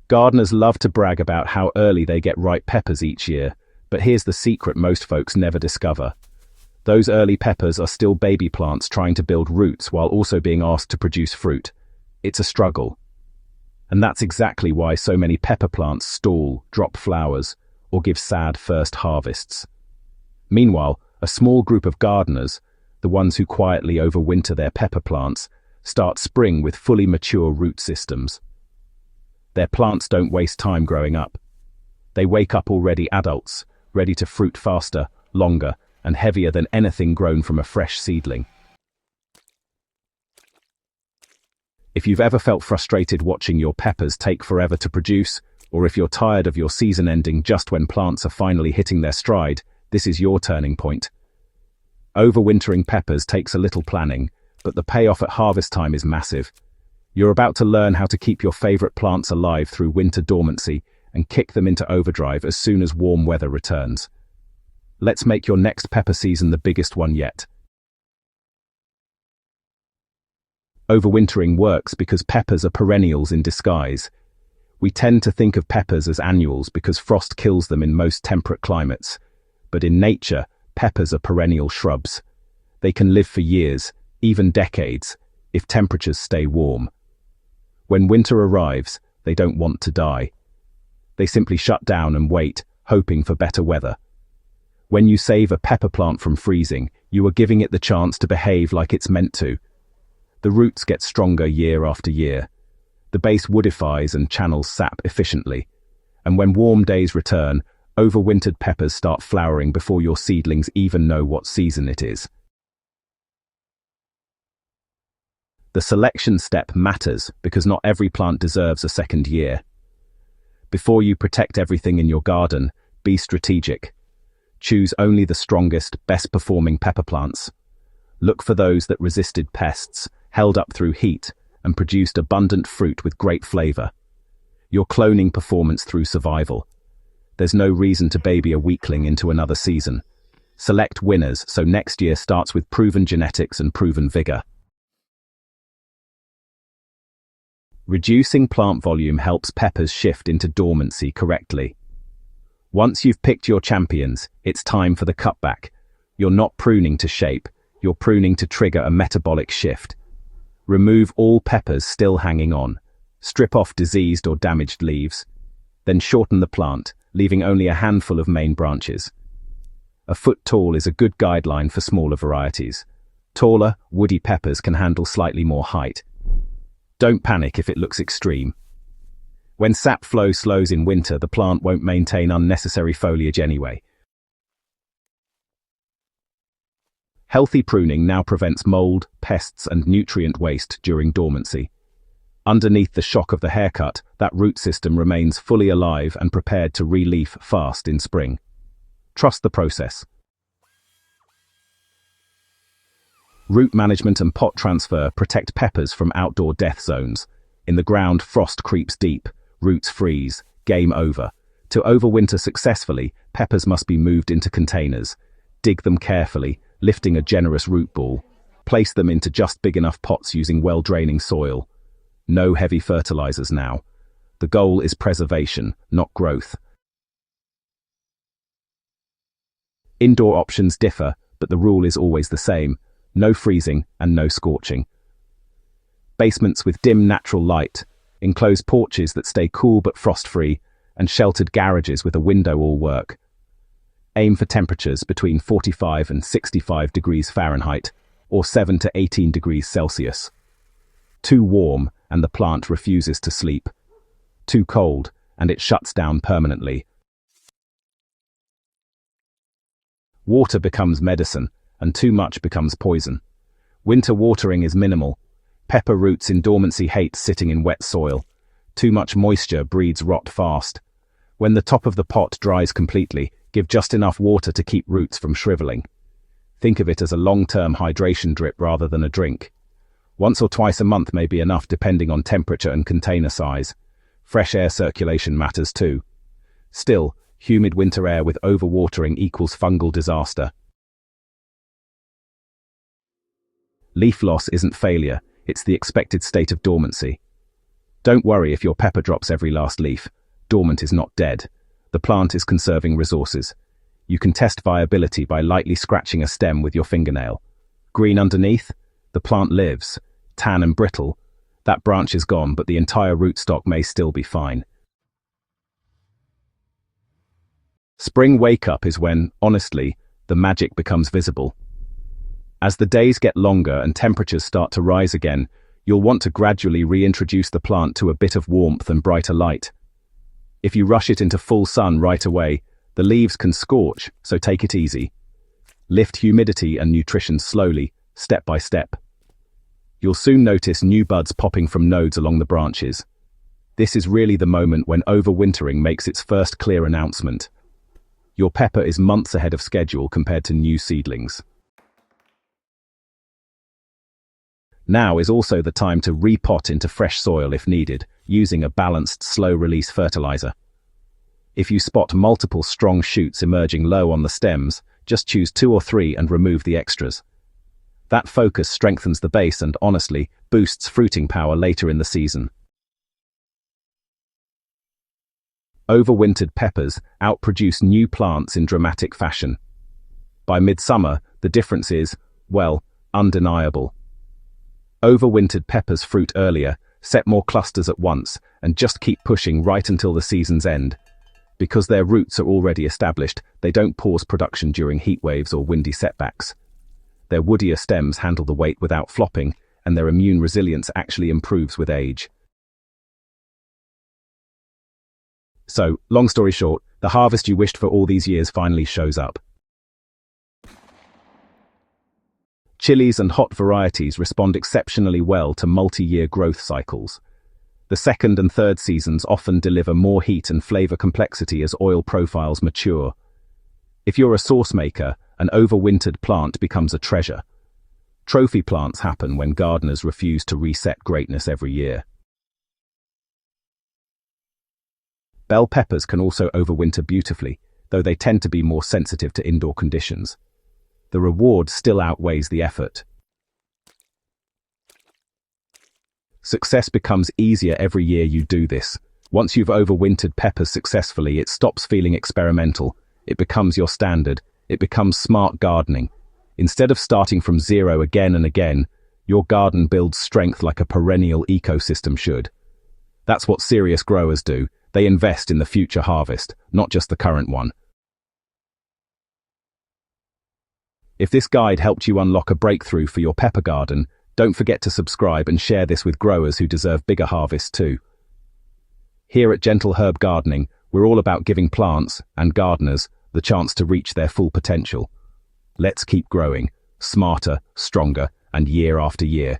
Gardeners love to brag about how early they get ripe peppers each year, but here's the secret most folks never discover. Those early peppers are still baby plants trying to build roots while also being asked to produce fruit. It's a struggle. And that's exactly why so many pepper plants stall, drop flowers, or give sad first harvests. Meanwhile, a small group of gardeners, the ones who quietly overwinter their pepper plants, start spring with fully mature root systems. Their plants don't waste time growing up. They wake up already adults, ready to fruit faster, longer, and heavier than anything grown from a fresh seedling. If you've ever felt frustrated watching your peppers take forever to produce, or if you're tired of your season ending just when plants are finally hitting their stride, this is your turning point. Overwintering peppers takes a little planning, but the payoff at harvest time is massive. You're about to learn how to keep your favorite plants alive through winter dormancy and kick them into overdrive as soon as warm weather returns. Let's make your next pepper season the biggest one yet. Overwintering works because peppers are perennials in disguise. We tend to think of peppers as annuals because frost kills them in most temperate climates. But in nature, peppers are perennial shrubs. They can live for years, even decades, if temperatures stay warm. When winter arrives, they don't want to die. They simply shut down and wait, hoping for better weather. When you save a pepper plant from freezing, you are giving it the chance to behave like it's meant to. The roots get stronger year after year. The base woodifies and channels sap efficiently. And when warm days return, overwintered peppers start flowering before your seedlings even know what season it is. The selection step matters because not every plant deserves a second year. Before you protect everything in your garden, be strategic. Choose only the strongest, best-performing pepper plants. Look for those that resisted pests, held up through heat, and produced abundant fruit with great flavor. You're cloning performance through survival. There's no reason to baby a weakling into another season. Select winners so next year starts with proven genetics and proven vigor. Reducing plant volume helps peppers shift into dormancy correctly. Once you've picked your champions, it's time for the cutback. You're not pruning to shape, you're pruning to trigger a metabolic shift. Remove all peppers still hanging on. Strip off diseased or damaged leaves. Then shorten the plant, leaving only a handful of main branches. A foot tall is a good guideline for smaller varieties. Taller, woody peppers can handle slightly more height. Don't panic if it looks extreme. When sap flow slows in winter, the plant won't maintain unnecessary foliage anyway. Healthy pruning now prevents mold, pests, and nutrient waste during dormancy. Underneath the shock of the haircut, that root system remains fully alive and prepared to re-leaf fast in spring. Trust the process. Root management and pot transfer protect peppers from outdoor death zones. In the ground, frost creeps deep, roots freeze, game over. To overwinter successfully, peppers must be moved into containers. Dig them carefully, lifting a generous root ball. Place them into just big enough pots using well-draining soil. No heavy fertilizers now. The goal is preservation, not growth. Indoor options differ, but the rule is always the same. No freezing and no scorching. Basements with dim natural light, enclosed porches that stay cool but frost-free, and sheltered garages with a window all work. Aim for temperatures between 45 and 65 degrees Fahrenheit, or 7 to 18 degrees Celsius. Too warm, and the plant refuses to sleep. Too cold, and it shuts down permanently. Water becomes medicine, and too much becomes poison. Winter watering is minimal. Pepper roots in dormancy hate sitting in wet soil. Too much moisture breeds rot fast. When the top of the pot dries completely, give just enough water to keep roots from shriveling. Think of it as a long-term hydration drip rather than a drink. Once or twice a month may be enough depending on temperature and container size. Fresh air circulation matters too. Still, humid winter air with overwatering equals fungal disaster. Leaf loss isn't failure, it's the expected state of dormancy. Don't worry if your pepper drops every last leaf. Dormant is not dead. The plant is conserving resources. You can test viability by lightly scratching a stem with your fingernail. Green underneath? The plant lives. Tan and brittle? That branch is gone, but the entire rootstock may still be fine. Spring wake-up is when, honestly, the magic becomes visible. As the days get longer and temperatures start to rise again, you'll want to gradually reintroduce the plant to a bit of warmth and brighter light. If you rush it into full sun right away, the leaves can scorch, so take it easy. Lift humidity and nutrition slowly, step by step. You'll soon notice new buds popping from nodes along the branches. This is really the moment when overwintering makes its first clear announcement. Your pepper is months ahead of schedule compared to new seedlings. Now is also the time to repot into fresh soil if needed, using a balanced, slow-release fertilizer. If you spot multiple strong shoots emerging low on the stems, just choose 2 or 3 and remove the extras. That focus strengthens the base and, honestly, boosts fruiting power later in the season. Overwintered peppers outproduce new plants in dramatic fashion. By midsummer, the difference is, well, undeniable. Overwintered peppers fruit earlier, set more clusters at once, and just keep pushing right until the season's end. Because their roots are already established, they don't pause production during heat waves or windy setbacks. Their woodier stems handle the weight without flopping, and their immune resilience actually improves with age. So, long story short, the harvest you wished for all these years finally shows up. Chilies and hot varieties respond exceptionally well to multi-year growth cycles. The second and third seasons often deliver more heat and flavor complexity as oil profiles mature. If you're a sauce maker, an overwintered plant becomes a treasure. Trophy plants happen when gardeners refuse to reset greatness every year. Bell peppers can also overwinter beautifully, though they tend to be more sensitive to indoor conditions. The reward still outweighs the effort. Success becomes easier every year you do this. Once you've overwintered peppers successfully, it stops feeling experimental. It becomes your standard. It becomes smart gardening. Instead of starting from zero again and again, your garden builds strength like a perennial ecosystem should. That's what serious growers do. They invest in the future harvest, not just the current one. If this guide helped you unlock a breakthrough for your pepper garden, don't forget to subscribe and share this with growers who deserve bigger harvests too. Here at Gentle Herb Gardening, we're all about giving plants and gardeners the chance to reach their full potential. Let's keep growing, smarter, stronger, and year after year.